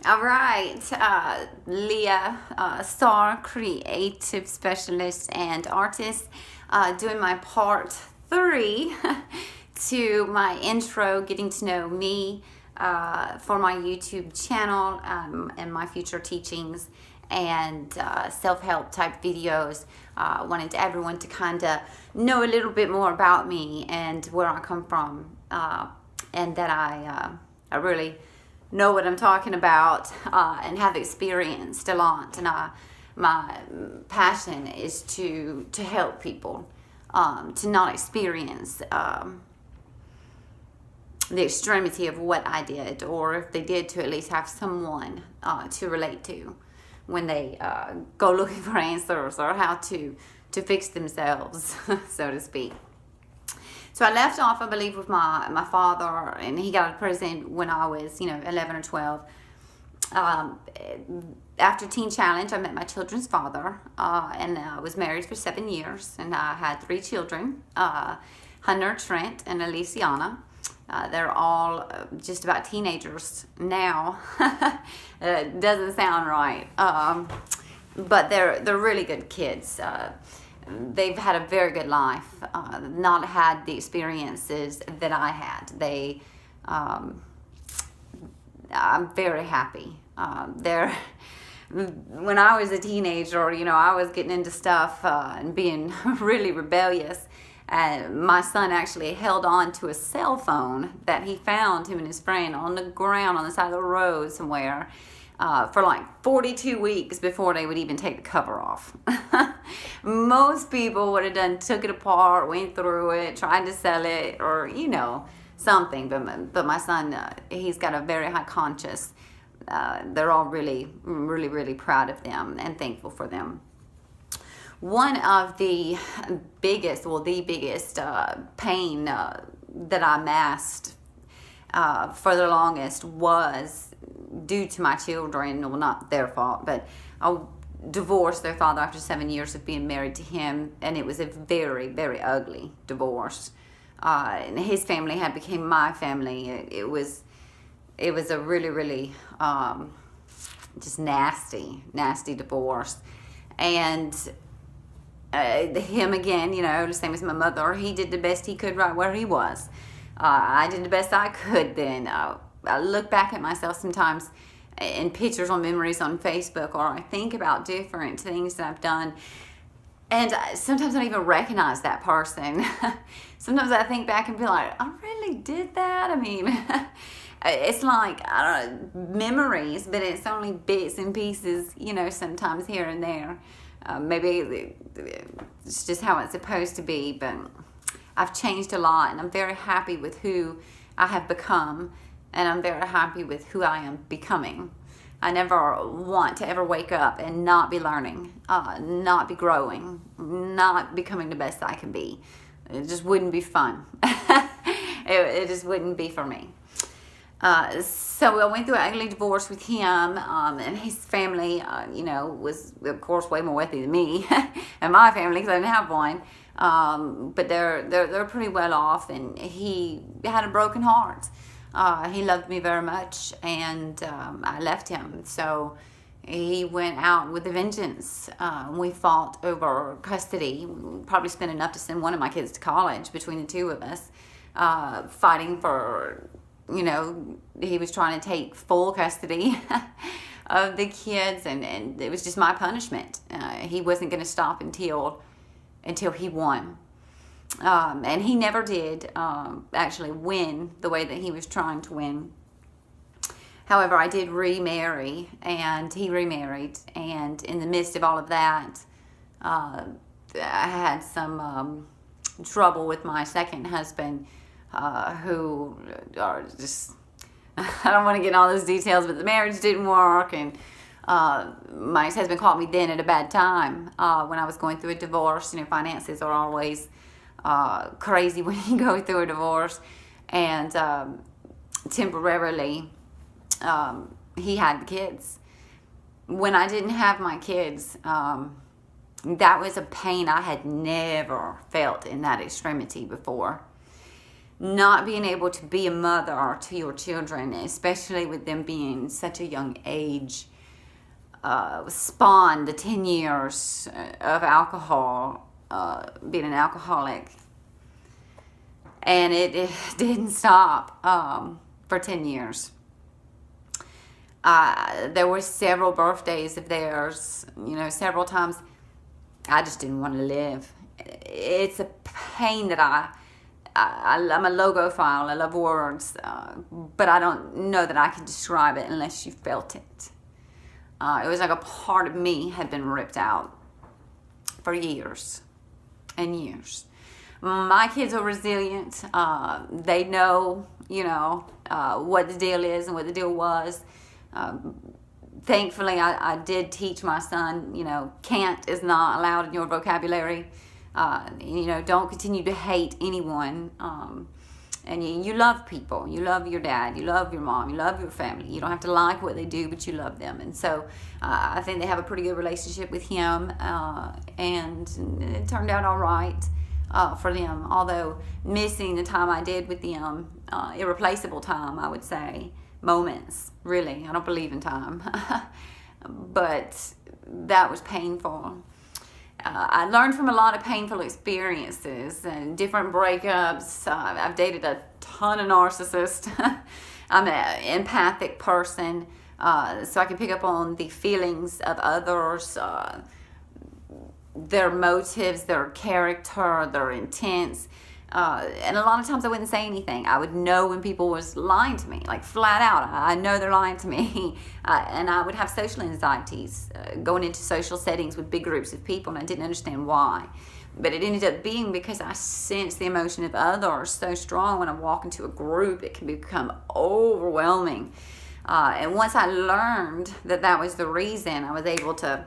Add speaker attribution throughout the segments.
Speaker 1: All right, Leah, Star, creative specialist and artist, doing my part 3 to my intro, getting to know me for my YouTube channel and my future teachings and self-help type videos. Wanted everyone to kind of know a little bit more about me and where I come from, and that I really know what I'm talking about and have experienced a lot. And my passion is to help people to not experience the extremity of what I did, or if they did, to at least have someone to relate to when they go looking for answers or how to fix themselves, so to speak. So I left off, I believe, with my father, and he got out of prison when I was, 11 or 12. After Teen Challenge, I met my children's father, and I was married for 7 years, and I had 3 children, Hunter, Trent, and Aliciana. They're all just about teenagers now. It doesn't sound right, but they're really good kids. They've had a very good life, not had the experiences that I had. I'm very happy. When I was a teenager, I was getting into stuff and being really rebellious. My son actually held on to a cell phone that he found, him and his friend, on the ground on the side of the road somewhere, for like 42 weeks before they would even take the cover off. Most people would have took it apart, went through it, tried to sell it, or something. But my son, he's got a very high conscience. They're all really, really, really proud of them and thankful for them. One of the biggest pain that I masked for the longest was due to my children. Well, not their fault, but I divorced their father after 7 years of being married to him, and it was a very, very ugly divorce. And his family had become my family. It was a really, really just nasty divorce. And him again, the same as my mother, he did the best he could right where he was. I did the best I could then. I look back at myself sometimes in pictures or memories on Facebook, or I think about different things that I've done, and sometimes I don't even recognize that person. Sometimes I think back and be like, I really did that? I mean, it's like, I don't know, memories, but it's only bits and pieces, sometimes here and there. Maybe it's just how it's supposed to be, but I've changed a lot, and I'm very happy with who I have become, and I'm very happy with who I am becoming. I never want to ever wake up and not be learning, not be growing, not becoming the best I can be. It just wouldn't be fun. It just wouldn't be for me. So I went through an ugly divorce with him, and his family, was of course way more wealthy than me, and my family, because I didn't have one. But they're pretty well off, and he had a broken heart. He loved me very much, and I left him. So he went out with a vengeance. We fought over custody. We probably spent enough to send one of my kids to college between the two of us, fighting for. He was trying to take full custody of the kids, and it was just my punishment. He wasn't going to stop until he won. And he never did actually win the way that he was trying to win. However, I did remarry, and he remarried, and in the midst of all of that, I had some trouble with my second husband, who are just, I don't want to get in all those details, but the marriage didn't work, and my ex-husband caught me then at a bad time when I was going through a divorce. Finances are always crazy when you go through a divorce, and temporarily he had the kids. When I didn't have my kids, that was a pain I had never felt in that extremity before. not being able to be a mother to your children, especially with them being such a young age, spawned the 10 years of alcohol, being an alcoholic. And it didn't stop for 10 years. There were several birthdays of theirs, several times I just didn't want to live. It's a pain that I'm a logophile. I love words, but I don't know that I can describe it unless you felt it. It was like a part of me had been ripped out for years and years. My kids are resilient. They know, what the deal is and what the deal was. Thankfully, I did teach my son, can't is not allowed in your vocabulary. Don't continue to hate anyone. And you love people. You love your dad. You love your mom. You love your family. You don't have to like what they do, but you love them. And so I think they have a pretty good relationship with him. And it turned out all right for them. Although missing the time I did with them, irreplaceable time, I would say. Moments, really. I don't believe in time. But that was painful. I learned from a lot of painful experiences and different breakups. I've dated a ton of narcissists. I'm an empathic person, so I can pick up on the feelings of others, their motives, their character, their intents. And a lot of times I wouldn't say anything. I would know when people was lying to me, like flat out. I know they're lying to me. And I would have social anxieties going into social settings with big groups of people, and I didn't understand why. But it ended up being because I sensed the emotion of others so strong. When I walk into a group, it can become overwhelming. And once I learned that that was the reason, I was able to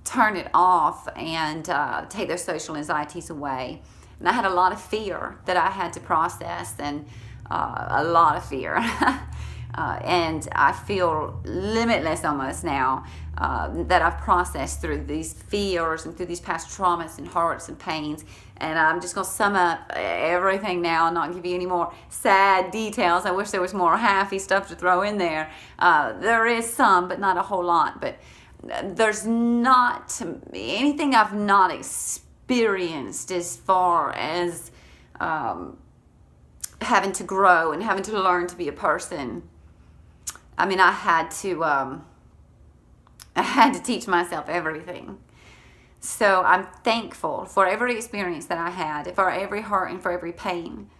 Speaker 1: turn it off and take those social anxieties away. And I had a lot of fear that I had to process, and a lot of fear. And I feel limitless almost now that I've processed through these fears and through these past traumas and hurts and pains. And I'm just going to sum up everything now and not give you any more sad details. I wish there was more happy stuff to throw in there. There is some, but not a whole lot. But there's not anything I've not experienced as far as having to grow and having to learn to be a person. I mean, I had to teach myself everything. So I'm thankful for every experience that I had, for every hurt and for every pain.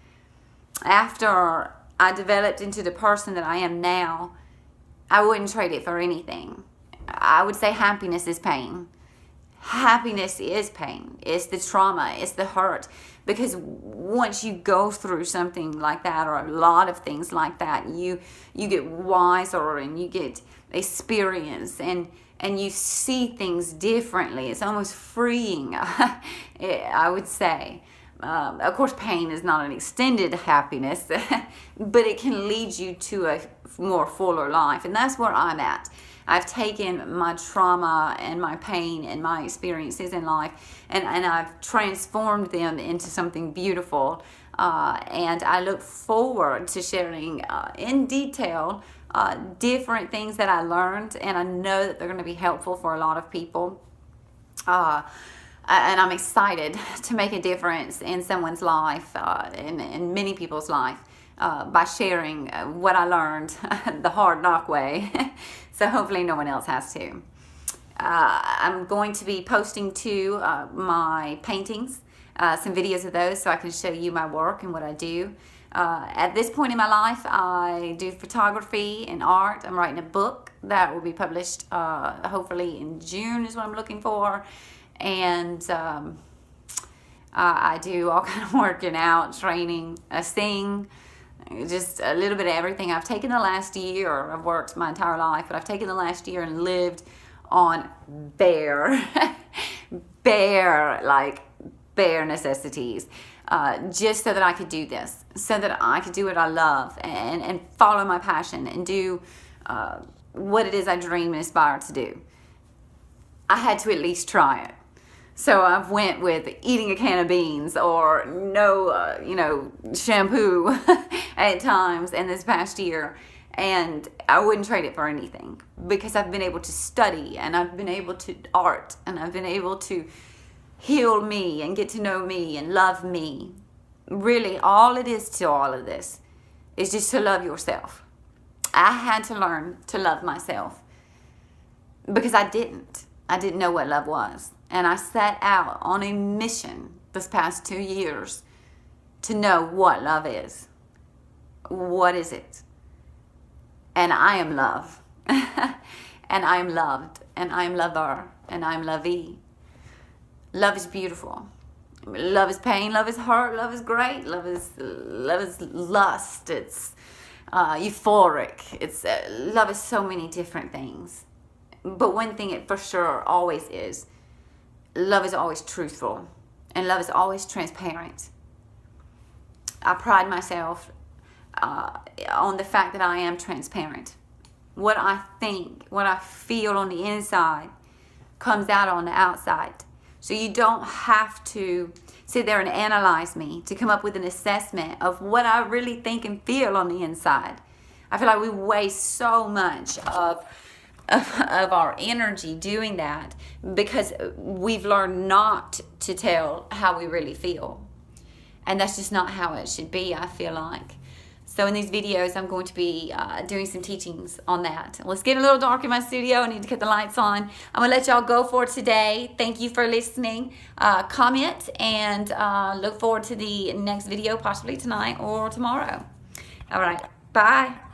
Speaker 1: After I developed into the person that I am now, I wouldn't trade it for anything. I would say happiness is pain. Happiness is pain. It's the trauma. It's the hurt. Because once you go through something like that, or a lot of things like that, you get wiser and you get experience and you see things differently. It's almost freeing, I would say. Of course, pain is not an extended happiness, but it can lead you to a more fuller life. And that's where I'm at. I've taken my trauma and my pain and my experiences in life, and I've transformed them into something beautiful. And I look forward to sharing in detail different things that I learned, and I know that they're going to be helpful for a lot of people. And I'm excited to make a difference in someone's life, in many people's life, by sharing what I learned the hard knock way. So hopefully no one else has to. I'm going to be posting to my paintings, some videos of those, so I can show you my work and what I do. At this point in my life, I do photography and art. I'm writing a book that will be published hopefully in June is what I'm looking for. And I do all kind of working out, training, I sing, just a little bit of everything. I've taken the last year, I've worked my entire life, but I've taken the last year and lived on bare necessities, just so that I could do this, so that I could do what I love and follow my passion and do what it is I dream and aspire to do. I had to at least try it. So I've went with eating a can of beans or no, shampoo at times in this past year. And I wouldn't trade it for anything, because I've been able to study, and I've been able to art, and I've been able to heal me and get to know me and love me. Really, all it is to all of this is just to love yourself. I had to learn to love myself, because I didn't know what love was. And I set out on a mission this past 2 years to know what love is. What is it? And I am love. And I am loved. And I am lover. And I am lovey. Love is beautiful. Love is pain. Love is hurt. Love is great. Love is lust. It's euphoric. It's love is so many different things. But one thing it for sure always is, love is always truthful, and love is always transparent. I pride myself on the fact that I am transparent. What I think, what I feel on the inside comes out on the outside. So you don't have to sit there and analyze me to come up with an assessment of what I really think and feel on the inside. I feel like we waste so much of our energy doing that, because we've learned not to tell how we really feel. And that's just not how it should be, I feel like. So in these videos, I'm going to be doing some teachings on that. Let's get a little dark in my studio. I need to cut the lights on. I'm going to let y'all go for today. Thank you for listening. Comment, and look forward to the next video, possibly tonight or tomorrow. All right. Bye.